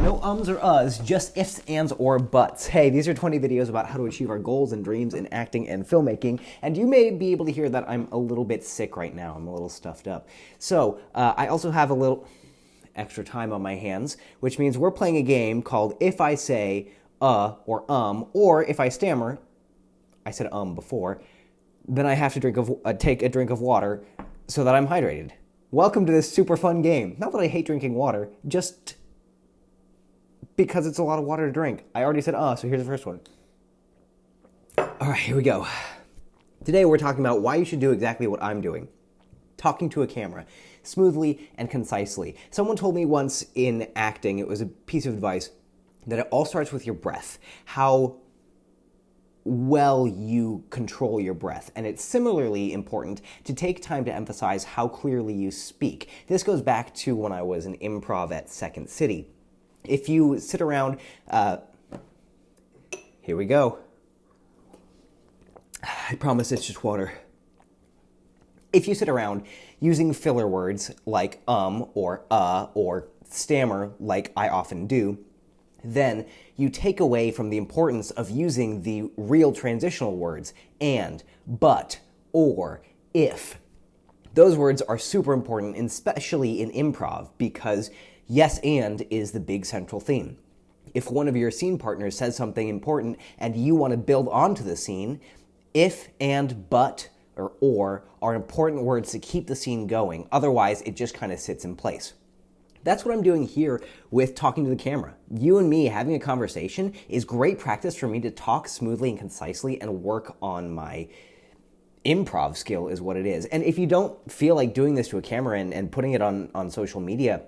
No ums or uhs, just ifs, ands, or buts. Hey, these are 20 videos about how to achieve our goals and dreams in acting and filmmaking, and you may be able to hear that I'm a little bit sick right now. I'm a little stuffed up. So, I also have a little extra time on my hands, which means we're playing a game called If I Say or if I stammer, I said before, then I have to take a drink of water so that I'm hydrated. Welcome to this super fun game. Not that I hate drinking water, just because it's a lot of water to drink. I already said so here's the first one. All right, here we go. Today we're talking about why you should do exactly what I'm doing. Talking to a camera, smoothly and concisely. Someone told me once in acting, it was a piece of advice, that it all starts with your breath. How well you control your breath. And it's similarly important to take time to emphasize how clearly you speak. This goes back to when I was in improv at Second City. If you sit around, here we go. I promise it's just water. If you sit around using filler words like or stammer like I often do, then you take away from the importance of using the real transitional words, and, but, or, if. Those words are super important, especially in improv, because yes and is the big central theme. If one of your scene partners says something important and you want to build onto the scene, if, and, but, or are important words to keep the scene going. Otherwise, it just kind of sits in place. That's what I'm doing here with talking to the camera. You and me having a conversation is great practice for me to talk smoothly and concisely and work on my improv skill is what it is. And if you don't feel like doing this to a camera and putting it on social media,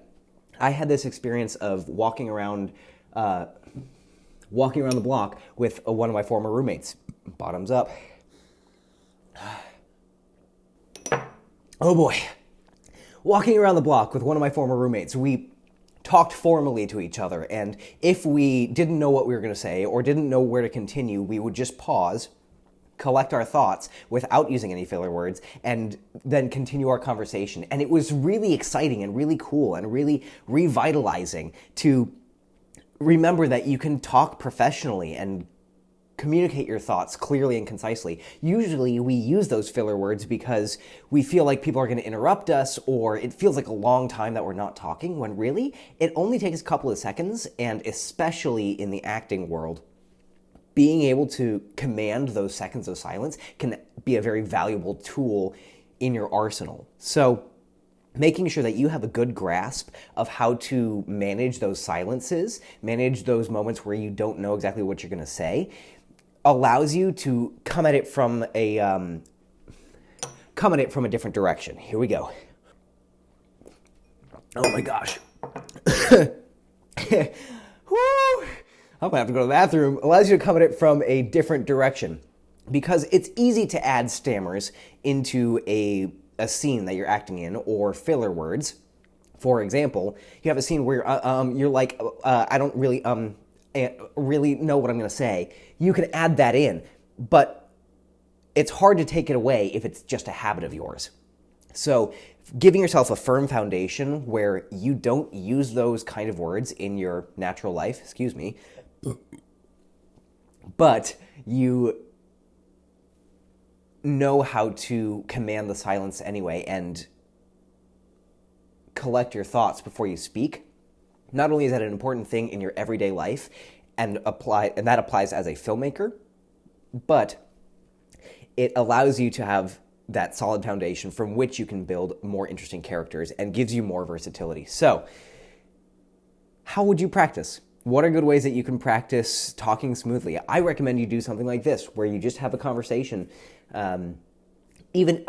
I had this experience of walking around the block with one of my former roommates. Bottoms up. Oh boy. Walking around the block with one of my former roommates, we talked formally to each other, and if we didn't know what we were going to say or didn't know where to continue, we would just pause, collect our thoughts without using any filler words, and then continue our conversation. And it was really exciting and really cool and really revitalizing to remember that you can talk professionally and communicate your thoughts clearly and concisely. Usually we use those filler words because we feel like people are going to interrupt us, or it feels like a long time that we're not talking, when really it only takes a couple of seconds. And especially in the acting world, being able to command those seconds of silence can be a very valuable tool in your arsenal. So making sure that you have a good grasp of how to manage those silences, manage those moments where you don't know exactly what you're going to say, allows you to come at it from a different direction. Here we go. Oh my gosh. Woo! I'm gonna have to go to the bathroom. Allows you to come at it from a different direction, because it's easy to add stammers into a scene that you're acting in, or filler words. For example, you have a scene where you're like, I don't really know what I'm going to say. You can add that in, but it's hard to take it away if it's just a habit of yours. So giving yourself a firm foundation where you don't use those kind of words in your natural life, but you know how to command the silence anyway and collect your thoughts before you speak. Not only is that an important thing in your everyday life and that applies as a filmmaker, but it allows you to have that solid foundation from which you can build more interesting characters and gives you more versatility. So, how would you practice? What are good ways that you can practice talking smoothly? I recommend you do something like this, where you just have a conversation, even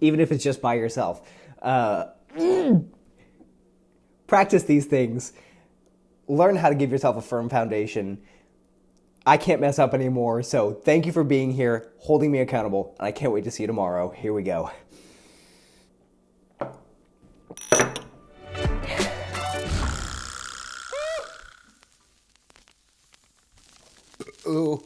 if it's just by yourself. Practice these things. Learn how to give yourself a firm foundation. I can't mess up anymore, so thank you for being here, holding me accountable, and I can't wait to see you tomorrow. Here we go. Ooh.